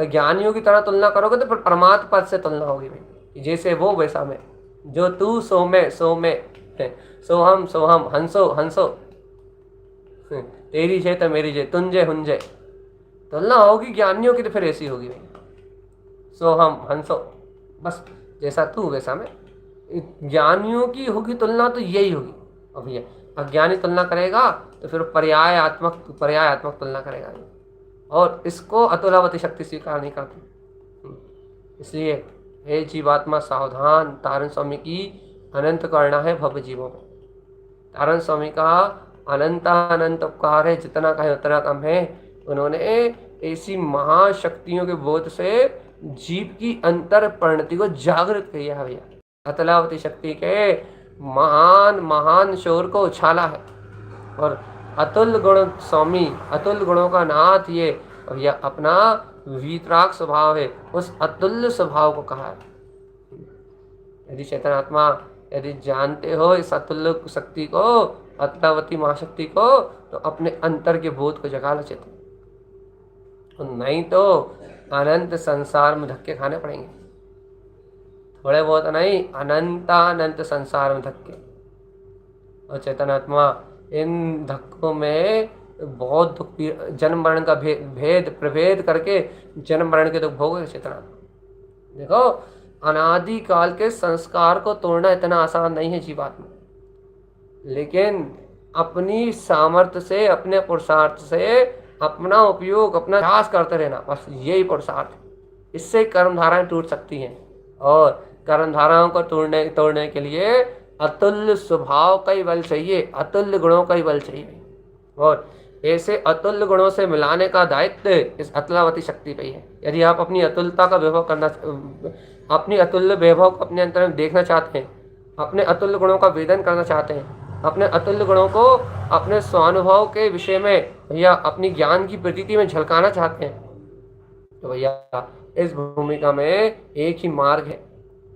ज्ञानियों की तरह तुलना करोगे तो फिर परमात्म पद से तुलना होगी भाई। जैसे वो वैसा मैं, जो तू सो मैं है, सो हम हंसो हंसो, तेरी जय तो मेरी जय, तुम जय हुन जय। तुलना होगी ज्ञानियों की तो फिर ऐसी होगी भाई, सो हम हंसो, बस जैसा तू वैसा मैं। ज्ञानियों की होगी तुलना तो यही होगी। अब भैया अज्ञानी तुलना करेगा तो फिर पर्यायात्मक तुलना करेगा, और इसको अतुलावती शक्ति स्वीकार नहीं करती। इसलिए हे जीवात्मा सावधान, तारण स्वामी की अनंत करना है भव जीवों में। तारण स्वामी का अनंत उपकार है, जितना कहे उतना कम है। उन्होंने ऐसी महाशक्तियों के बोध से जीव की अंतर परिणति को जागृत किया है भैया। अतलावती शक्ति के महान महान शोर को उछाला है। और अतुल गुण स्वामी, अतुल गुणों का नाथ ये भैया अपना वीतराग स्वभाव है, उस अतुल्य स्वभाव को कहा है। यदि चैतन्य आत्मा यदि जानते हो इस अतुल्य शक्ति को, अतलावती महाशक्ति को, तो अपने अंतर के बोध को जगा लो चेतन, नहीं तो अनंत संसार में धक्के खाने पड़ेंगे। थोड़े बहुत नहीं, अनंत संसार में धक्के। और चैतन्य आत्मा इन धक्कों में बहुत दुख, जन्म मरण का भेद प्रभेद करके जन्म मरण के दुख भोगे चेतन आत्मा। देखो, अनादि काल के संस्कार को तोड़ना इतना आसान नहीं है जीवात्मा, लेकिन अपनी सामर्थ्य से, अपने पुरुषार्थ से अपना उपयोग, अपना प्रयास करते रहना, बस यही पुरुषार्थ है। इससे कर्मधाराएं टूट सकती हैं, और कर्मधाराओं को तोड़ने के लिए अतुल्य स्वभाव का ही बल चाहिए, अतुल्य गुणों का ही बल चाहिए। और ऐसे अतुल्य गुणों से मिलाने का दायित्व इस अतलावती शक्ति पे ही है। यदि आप अपनी अतुलता का वैभव करना, अपनी अतुल्य वैभव को अपने अंतर में देखना चाहते हैं, अपने अतुल्य गुणों का वेदन करना चाहते हैं, अपने अतुल्य गुणों को अपने स्वानुभव के विषय में भैया अपनी ज्ञान की प्रतीति में झलकाना चाहते हैं, तो भैया इस भूमिका में एक ही मार्ग है।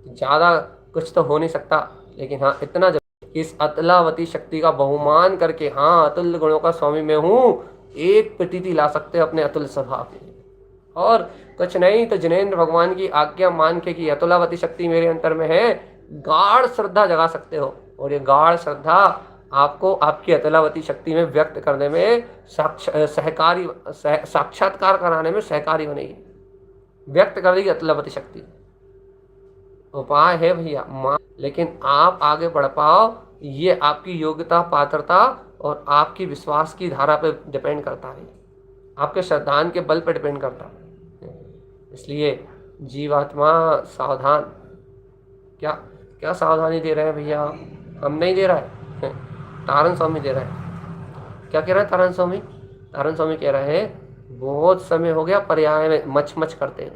ज़्यादा कुछ तो हो नहीं सकता, लेकिन हाँ इतना इस अतलावती शक्ति का बहुमान करके, हाँ अतुल्य गुणों का स्वामी मैं हूँ, एक प्रतीति ला सकते हैं अपने अतुल्य स्वभाव के। और कुछ नहीं तो जिनेंद्र भगवान की आज्ञा मान के कि अतुलावती शक्ति मेरे अंतर में है, गाढ़ श्रद्धा जगा सकते हो। और ये गाढ़ श्रद्धा आपको आपकी अतलावती शक्ति में व्यक्त करने में साक्षात्कार कराने में सहकारी बनेगी, व्यक्त कर देगी अतलावती शक्ति। उपाय है भैया, लेकिन आप आगे बढ़ पाओ, ये आपकी योग्यता, पात्रता और आपकी विश्वास की धारा पे डिपेंड करता है, आपके श्रद्धान के बल पे डिपेंड करता है। इसलिए जीवात्मा सावधान। क्या क्या सावधानी दे रहे हैं भैया? हम नहीं दे रहा है, तारण स्वामी दे रहे हैं। क्या कह रहे हैं तारण स्वामी? तारण स्वामी कह रहे हैं बहुत समय हो गया पर्याय में मच करते हैं,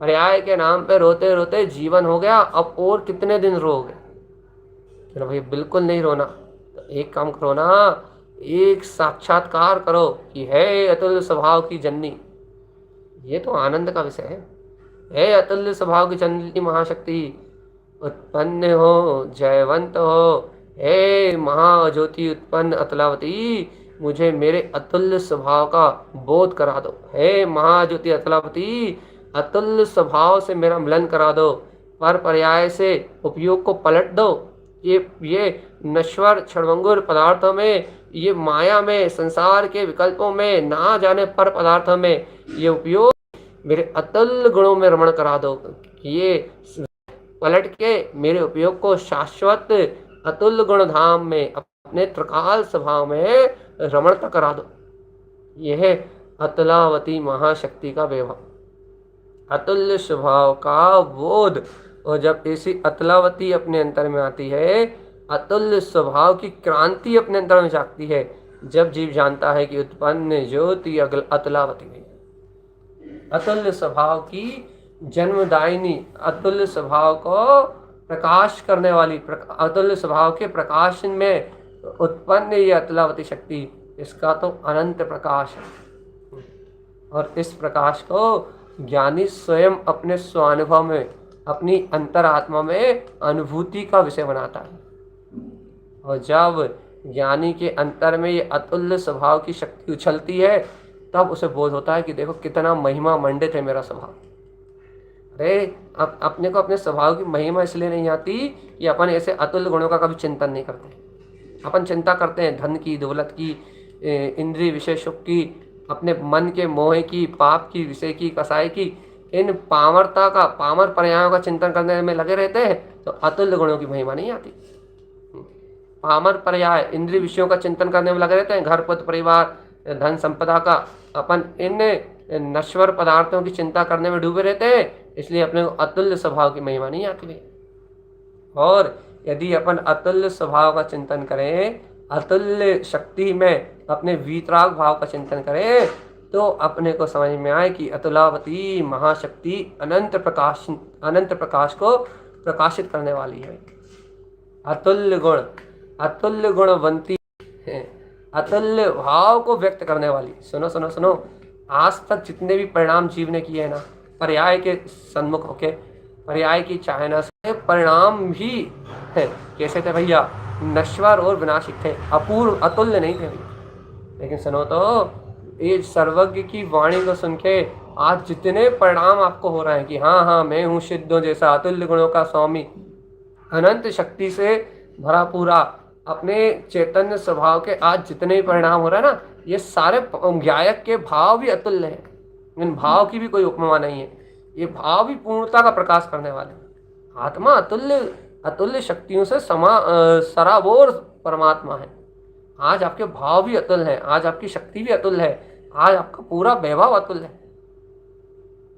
पर्याय के नाम पे रोते रोते जीवन हो गया, अब और कितने दिन रोगे? चलो भाई बिल्कुल नहीं रोना, तो एक काम करो ना, एक साक्षात्कार करो कि है अतुल्य स्वभाव की जननी। ये तो आनंद का विषय है। हे अतुल्य स्वभाव की जननी महाशक्ति, उत्पन्न हो, जयवंत हो, हे महाज्योति उत्पन्न अतलावती, मुझे मेरे अतुल्य स्वभाव का बोध करा दो। हे महाज्योति अतलावती, अतुल्य स्वभाव से मेरा मिलन करा दो, पर पर्याय से उपयोग को पलट दो। ये नश्वर क्षणभंगुर पदार्थों में, ये माया में, संसार के विकल्पों में, ना जाने पर पदार्थों में ये उपयोग मेरे अतुल्य गुणों में रमण करा दो। ये पलट के मेरे उपयोग को शाश्वत अतुल्य गुण धाम में, अपने त्रिकाल स्वभाव में रमण करा दो। यह अतलावती महाशक्ति का वैभव, अतुल्य स्वभाव का बोध। और जब ऐसी अतलावती अपने अंतर में आती है, अतुल्य स्वभाव की क्रांति अपने अंतर में जागती है, जब जीव जानता है कि उत्पन्न ज्योति अतलावती है, अतुल्य स्वभाव की जन्मदायिनी, अतुल्य स्वभाव को प्रकाश करने वाली, अतुल्य स्वभाव के प्रकाश में उत्पन्न ये अतलावती शक्ति, इसका तो अनंत प्रकाश है। और इस प्रकाश को ज्ञानी स्वयं अपने स्वानुभव में, अपनी अंतरात्मा में अनुभूति का विषय बनाता है। और जब ज्ञानी के अंतर में ये अतुल्य स्वभाव की शक्ति उछलती है, तब उसे बोध होता है कि देखो कितना महिमा मंडित है मेरा स्वभाव। अरे अब अपने को अपने स्वभाव की महिमा इसलिए नहीं आती कि अपन ऐसे अतुल्य गुणों का कभी चिंतन नहीं करते। अपन चिंता करते हैं धन की, दौलत की, इंद्रिय विषय सुख की, अपने मन के मोह की, पाप की, विषय की, कसाई की, इन पामरता का, पामर पर्यायों का चिंतन करने में लगे रहते हैं, तो अतुल्य गुणों की महिमा नहीं आती। पामर पर्याय इंद्रिय विषयों का चिंतन करने में लगे रहते हैं, घर पद परिवार धन संपदा का, अपन इन नश्वर पदार्थों की चिंता करने में डूबे रहते हैं, इसलिए अपने को अतुल्य स्वभाव की महिमा नहीं आती। और यदि अपन अतुल्य स्वभाव का चिंतन करें, अतुल्य शक्ति में अपने वीतराग भाव का चिंतन करें, तो अपने को समझ में आए कि अतुलावती महाशक्ति अनंत प्रकाश को प्रकाशित करने वाली है। अतुल्य गुणवंती है, अतुल्य भाव को व्यक्त करने वाली। सुनो सुनो सुनो, आज तक जितने भी परिणाम जीव ने किए हैं ना, पर्याय के सन्मुख होके, पर्याय की चाहना से परिणाम भी है, कैसे थे भैया? नश्वर और विनाशिक थे, अपूर्व अतुल्य नहीं थे भैया। लेकिन सुनो तो, ये सर्वज्ञ की वाणी को सुन के आज जितने परिणाम आपको हो रहे हैं कि हाँ हाँ मैं हूँ सिद्धों जैसा, अतुल्य गुणों का स्वामी, अनंत शक्ति से भरा पूरा, अपने चैतन्य स्वभाव के आज जितने परिणाम हो रहे हैं ना, ये सारे गायक के भाव भी अतुल्य हैं। इन भाव की भी कोई उपमा नहीं है, ये भाव भी पूर्णता का प्रकाश करने वाले। आत्मा अतुल्य शक्तियों से सराबोर परमात्मा है। आज आपके भाव भी अतुल्य है, आज आपकी शक्ति भी अतुल्य है, आज आपका पूरा वैभव अतुल्य है।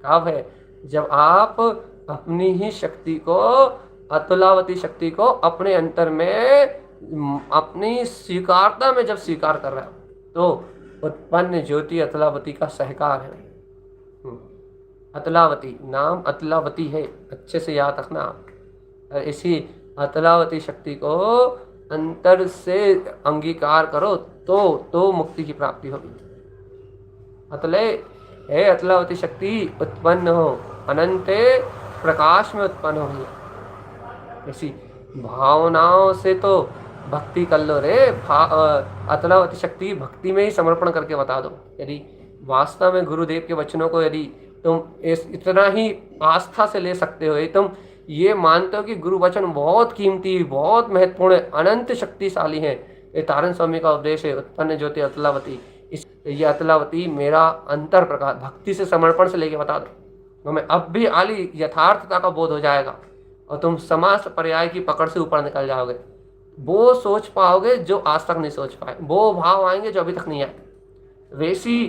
कब है? जब आप अपनी ही शक्ति को, अतुलावती शक्ति को अपने अंतर में, अपनी स्वीकारता में जब स्वीकार कर रहे हो, तो उत्पन्न ज्योति अतुलावती का सहकार है। अतुलावती नाम अतुलावती है, अच्छे से याद रखना आप। इसी अतुलावती शक्ति को अंतर से अंगीकार करो तो मुक्ति की प्राप्ति होगी। अतुलय है अतुलावती शक्ति उत्पन्न हो, अनंत प्रकाश में उत्पन्न हो। ऐसी भावनाओं से तो भक्ति कर लो रे। अतुलावती शक्ति भक्ति में ही समर्पण करके बता दो। यदि वास्तव में गुरुदेव के वचनों को यदि तुम इतना ही आस्था से ले सकते हो, तुम ये मानते हो कि गुरु वचन बहुत कीमती, बहुत महत्वपूर्ण, अनंत शक्तिशाली है, ये तारण स्वामी का उपदेश है, उत्पन्न ज्योति अतुलावती। ये अतुलावती मेरा अंतर प्रकाश, भक्ति से समर्पण से लेके बता दो, तुम्हें अब भी आली यथार्थता का बोध हो जाएगा और तुम समास पर्याय की पकड़ से ऊपर निकल जाओगे। वो सोच पाओगे जो आज तक नहीं सोच पाए, वो भाव आएंगे जो अभी तक नहीं आए, वैसी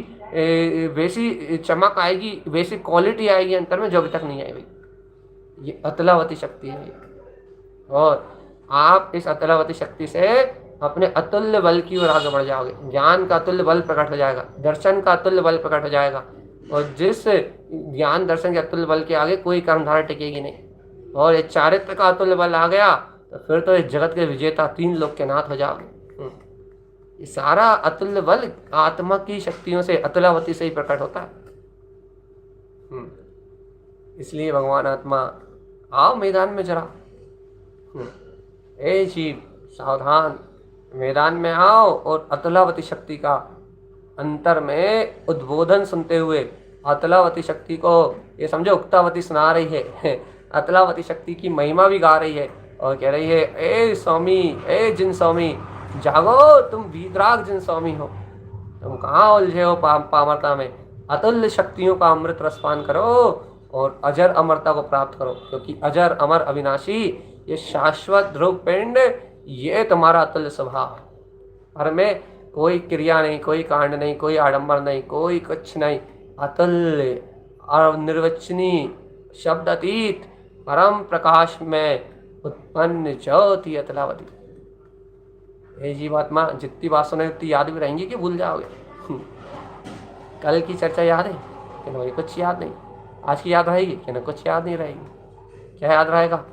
चमक आएगी, वैसी क्वालिटी आएगी अंतर में जो अभी तक नहीं आई। ये अतुलावती शक्ति है। और आप इस अतुलावती शक्ति से अपने अतुल्य बल की ओर आगे बढ़ जाओगे। ज्ञान का अतुल्य बल प्रकट हो जाएगा, दर्शन का अतुल्य बल प्रकट हो जाएगा, और जिस ज्ञान दर्शन के अतुल्य बल के आगे कोई कर्मधारा टिकेगी नहीं। और ये चारित्र का अतुल्य बल आ गया तो फिर तो इस जगत के विजेता, तीन लोक के नाथ हो जाओगे। ये सारा अतुल्य बल आत्मा की शक्तियों से, अतुलावती से ही प्रकट होता है। इसलिए भगवान आत्मा, आओ मैदान में जरा, ए जीव सावधान, मैदान में आओ और अतुलावती शक्ति का अंतर में उद्बोधन सुनते हुए अतुलावती शक्ति को ये समझो उक्तावती सुना रही है, अतुलावती शक्ति की महिमा भी गा रही है और कह रही है, ए स्वामी, ए जिन स्वामी, जागो, तुम वीतराग जिन स्वामी हो, तुम कहाँ उलझे हो पामरता में, अतुल्य शक्तियों का अमृत रसपान करो और अजर अमरता को प्राप्त करो, क्योंकि अजर अमर अविनाशी ये शाश्वत ध्रुव पिंड, ये तुम्हारा अतुल्य स्वभाव है। पर में कोई क्रिया नहीं, कोई कांड नहीं, कोई आडंबर नहीं, कोई कुछ नहीं, अतुल्य और निर्वचनीय शब्द अतीत परम प्रकाश में उत्पन्न ज्योति अतुलावती। ये जीवात्मा जितनी बात सुने उतनी याद भी रहेंगी कि भूल जाओगे। कल की चर्चा याद है कि नहीं? कुछ याद नहीं। आज की याद रहेगी कि ना? कुछ याद नहीं रहेगी। क्या याद रहेगा?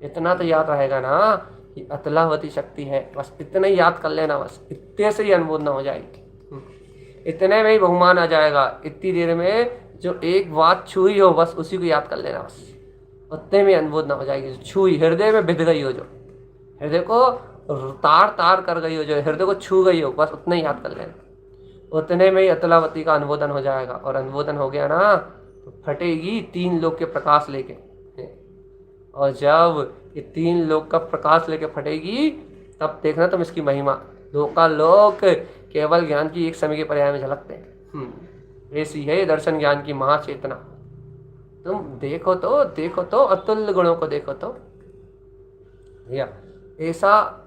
इतना तो याद रहेगा ना कि अतुलावती शक्ति है, बस इतना ही याद कर लेना, बस इतने से ही अनुमोदना हो जाएगी, इतने में ही बहुमान आ जाएगा। इतनी देर में जो एक बात छुई हो बस उसी को याद कर लेना, बस उतने में अनुमोदना हो जाएगी। छुई, हृदय में बिध गई हो, जो हृदय को तार तार कर गई हो, जो हृदय को छू गई हो, बस उतने ही याद कर लेना, उतने में ही अतुलावती का अनुमोदन हो जाएगा। और अनुमोदन हो गया ना तो फटेगी तीन लोक के प्रकाश लेके, और जब ये तीन लोक का प्रकाश लेके फटेगी तब देखना तुम इसकी महिमा। लोक केवल ज्ञान की एक समय के पर्याय में झलकते हैं। ऐसी है दर्शन ज्ञान की महाचेतना। तुम देखो तो अतुल्य गुणों को देखो तो भैया, ऐसा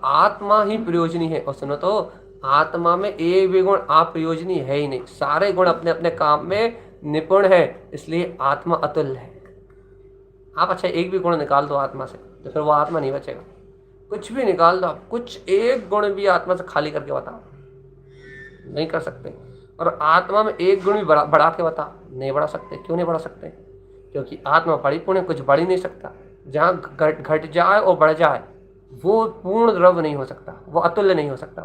आत्मा ही प्रयोजनी है। और सुनो तो, आत्मा में एक भी गुण अप्रयोजनी है ही नहीं, सारे गुण अपने अपने काम में निपुण है, इसलिए आत्मा अतुल्य है। आप अच्छा एक भी गुण निकाल दो आत्मा से तो फिर वो आत्मा नहीं बचेगा। कुछ भी निकाल दो आप, कुछ एक गुण भी आत्मा से खाली करके बताओ, नहीं कर सकते। और आत्मा में एक गुण भी बढ़ा के बता, नहीं बढ़ा सकते। क्यों नहीं बढ़ा सकते? क्योंकि आत्मा परिपूर्ण है, कुछ बढ़ ही नहीं सकता। जहाँ घट जाए और बढ़ जाए वो पूर्ण द्रव्य नहीं हो सकता, वो अतुल्य नहीं हो सकता।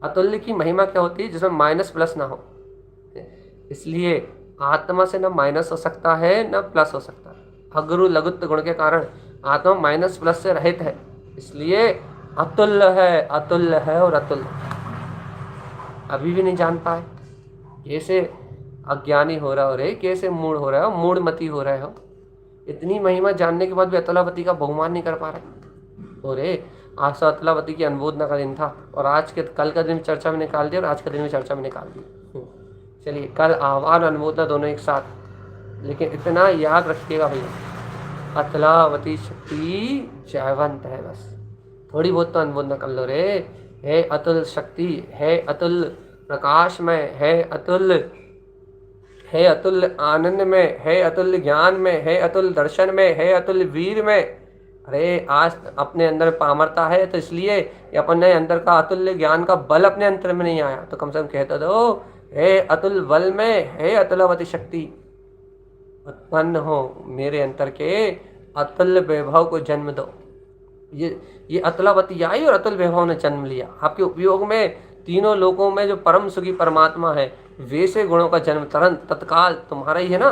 अतुल्य की महिमा क्या होती है? जिसमें माइनस प्लस ना हो। इसलिए आत्मा से न माइनस हो सकता है न प्लस हो सकता है। अगुरु लघुत्व गुण के कारण आत्मा माइनस प्लस से रहित है, इसलिए अतुल्य है, अतुल्य है और अतुल्य। अभी भी नहीं जान पाए, कैसे अज्ञानी हो रहा हो रे, कैसे मूढ़ हो रहा हो, मूढ़मती हो रहे हो। इतनी महिमा जानने के बाद भी अतुलावती का बहुमान नहीं कर पा रहे हो रे। आज तो अतुलावती की अनुमोदना का दिन था और आज के कल का दिन चर्चा में निकाल दिया और आज का दिन भी चर्चा में निकाल दिया। चलिए, कल आह्वान अनुमोदना दोनों एक साथ, लेकिन इतना याद रखिएगा भैया, अतुलावती शक्ति जयवंत है। बस थोड़ी बहुत तो अनुमोदना कर लो रे। है अतुल शक्ति, है अतुल प्रकाश में, है अतुल आनंद में, है अतुल ज्ञान में, है अतुल दर्शन में, है अतुल वीर में। अरे आज अपने अंदर पामरता है तो इसलिए अपने अंदर का अतुल्य ज्ञान का बल अपने अंतर में नहीं आया, तो कम से कम कहते दो हे अतुल बल में, हे अतुलावती शक्ति उत्पन्न हो मेरे अंतर के, अतुल्य वैभव को जन्म दो। ये अतुलावती आई और अतुल वैभव ने जन्म लिया। आपके उपयोग में तीनों लोकों में जो परम सुखी परमात्मा है, वैसे गुणों का जन्म तुरंत तत्काल तुम्हारा ही है ना।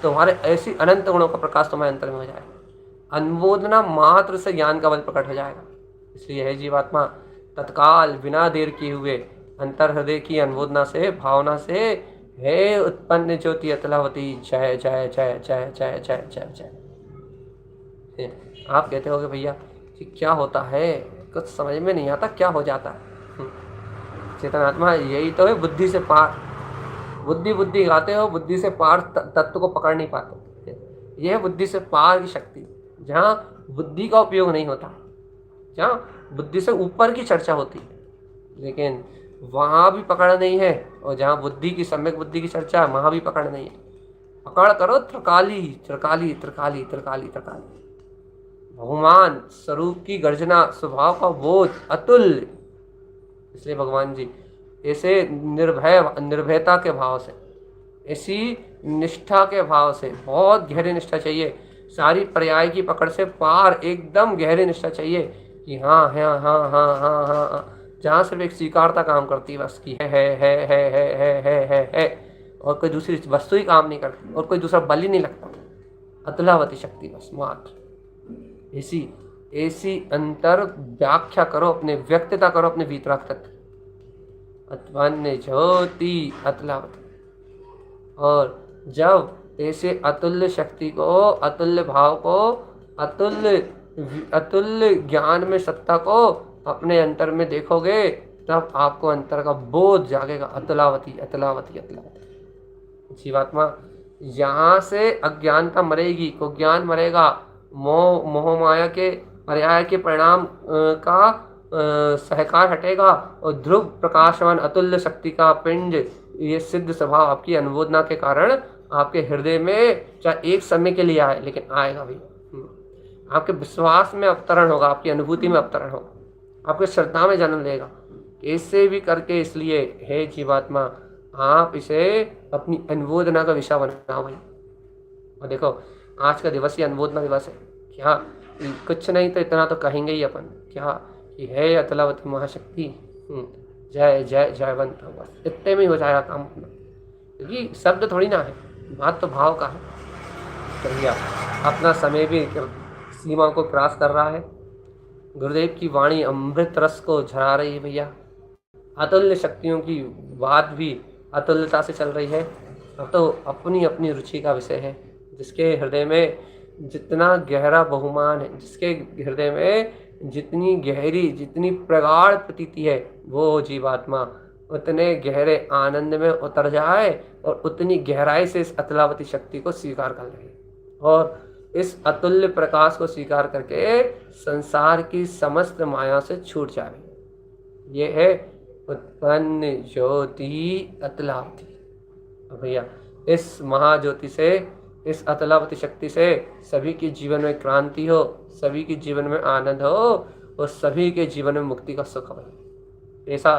तुम्हारे ऐसी अनंत गुणों का प्रकाश तुम्हारे अंतर में हो जाएगा। अनुमोदना मात्र से ज्ञान का बल प्रकट हो जाएगा। इसलिए है जीवात्मा तत्काल बिना देर किए हुए अंतर हृदय की अनुमोदना से, भावना से, हे उत्पन्न ज्योति अतुलावती जय जय जय जय जय जय जय जय। आप कहते होगे भैया कि क्या होता है, कुछ समझ में नहीं आता, क्या हो जाता है? चेतनात्मा यही तो है, बुद्धि से पार। बुद्धि गाते हो, बुद्धि से पार तत्व को पकड़ नहीं पाते। यह है बुद्धि से पार की शक्ति, जहाँ बुद्धि का उपयोग नहीं होता, जहाँ बुद्धि से ऊपर की चर्चा होती है, लेकिन वहाँ भी पकड़ नहीं है। और जहाँ बुद्धि की, सम्यक बुद्धि की चर्चा, वहाँ भी पकड़ नहीं है। पकड़ करो त्रिकाली त्रिकाली त्रिकाली त्रिकाली त्रिकाली। बहुमान स्वरूप की गर्जना, स्वभाव का बोध, अतुल्य। इसलिए भगवान जी ऐसे निर्भयता के भाव से, ऐसी निष्ठा के भाव से, बहुत गहरी निष्ठा चाहिए, सारी पर्याय की पकड़ से पार एकदम गहरी निष्ठा चाहिए कि हाँ हाँ हाँ हाँ हाँ हाँ हाँ, जहाँ सिर्फ एक स्वीकारता काम करती है बस, की है, और कोई दूसरी वस्तु ही काम नहीं करती और कोई दूसरा बल ही नहीं लगता। अतुलावती शक्ति बस मात्र। ऐसी अंतर व्याख्या करो, अपने व्यक्तता करो, अपने वीतराग तत्व उत्पन्न ज्योति अतुलावती। और जब ऐसे अतुल्य शक्ति को, अतुल्य भाव को, अतुल्य ज्ञान में सत्ता को अपने अंतर में देखोगे, तब आपको अंतर का बोध जागेगा। अतुलावती अतुलावती अतुलावती। जीवात्मा यहाँ से अज्ञानता मरेगी, को ज्ञान मरेगा, मोह माया के पर्याय के परिणाम का सहकार हटेगा और ध्रुव प्रकाशवान अतुल्य शक्ति का पिंड, ये सिद्ध स्वभाव आपकी अनुमोदना के कारण आपके हृदय में चाहे एक समय के लिए आए, लेकिन आएगा भी। आपके विश्वास में अवतरण होगा, आपकी अनुभूति में अवतरण होगा, आपके श्रद्धा में जन्म लेगा। ऐसे भी करके, इसलिए हे जीवात्मा, आप इसे अपनी अनुमोदना का विषय बनाओ भाई। और देखो, आज का दिवस ही अनुमोदना दिवस है। क्या कुछ नहीं तो इतना तो कहेंगे ही अपन, क्या कि हे अतुलावती महाशक्ति जय जय जयवंत। बस इतने में ही हो जाएगा काम अपना, क्योंकि शब्द थोड़ी ना है, बात तो भाव का है। तो भैया अपना समय भी सीमा को क्रॉस कर रहा है। गुरुदेव की वाणी अमृत रस को झरा रही है भैया। अतुल्य शक्तियों की बात भी अतुल्यता से चल रही है। अब तो अपनी अपनी रुचि का विषय है। जिसके हृदय में जितना गहरा बहुमान है, जिसके हृदय में जितनी गहरी, जितनी प्रगाढ़ प्रतीति है, वो जीवात्मा उतने गहरे आनंद में उतर जाए और उतनी गहराई से इस अतुलावती शक्ति को स्वीकार कर ले और इस अतुल्य प्रकाश को स्वीकार करके संसार की समस्त माया से छूट जाए। ये है उत्पन्न ज्योति अतुलावती। भैया इस महाज्योति से, इस अतुलावती शक्ति से सभी के जीवन में क्रांति हो, सभी के जीवन में आनंद हो और सभी के जीवन में मुक्ति का सुख हो। ऐसा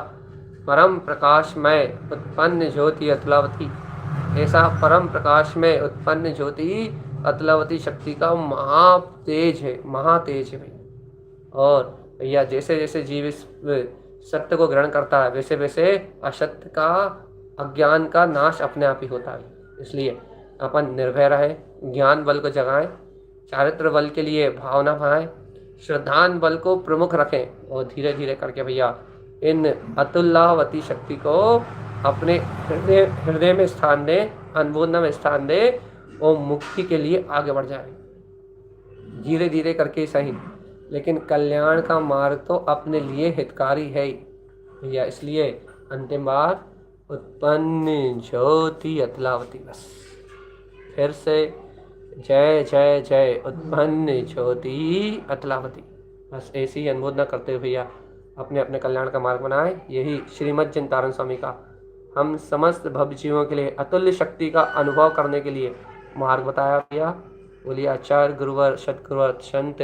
परम प्रकाश में उत्पन्न ज्योति अतुलावती, ऐसा परम प्रकाश में उत्पन्न ज्योति अतुलावती शक्ति का महातेज है, महातेज है भैया। और भैया जैसे जैसे जीव इस सत्य को ग्रहण करता है वैसे वैसे असत्य का, अज्ञान का नाश अपने आप ही होता है। इसलिए अपन निर्भय रहे, ज्ञान बल को जगाएं, चारित्र बल के लिए भावना बनाएं, श्रद्धान बल को प्रमुख रखें और धीरे धीरे करके भैया इन अतुलावती शक्ति को अपने हृदय में स्थान दें, अनुभूति में स्थान दें और मुक्ति के लिए आगे बढ़ जाए। धीरे धीरे करके सही, लेकिन कल्याण का मार्ग तो अपने लिए हितकारी है ही भैया। इसलिए अंतिम बार उत्पन्न ज्योति अतुलावती, बस फिर से जय जय जय उत्पन्न ज्योति अतुलावती, बस ऐसी ही अनुमोदना करते हुए भैया अपने अपने कल्याण का मार्ग बनाएं। यही श्रीमद् चिंतारण स्वामी का हम समस्त भव जीवों के लिए अतुल्य शक्ति का अनुभव करने के लिए मार्ग बताया भैया। बोलिए आचार्य गुरुवर सतगुरुवर संत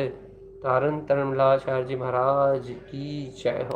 तारण तरणलाचार्य जी महाराज की जय हो।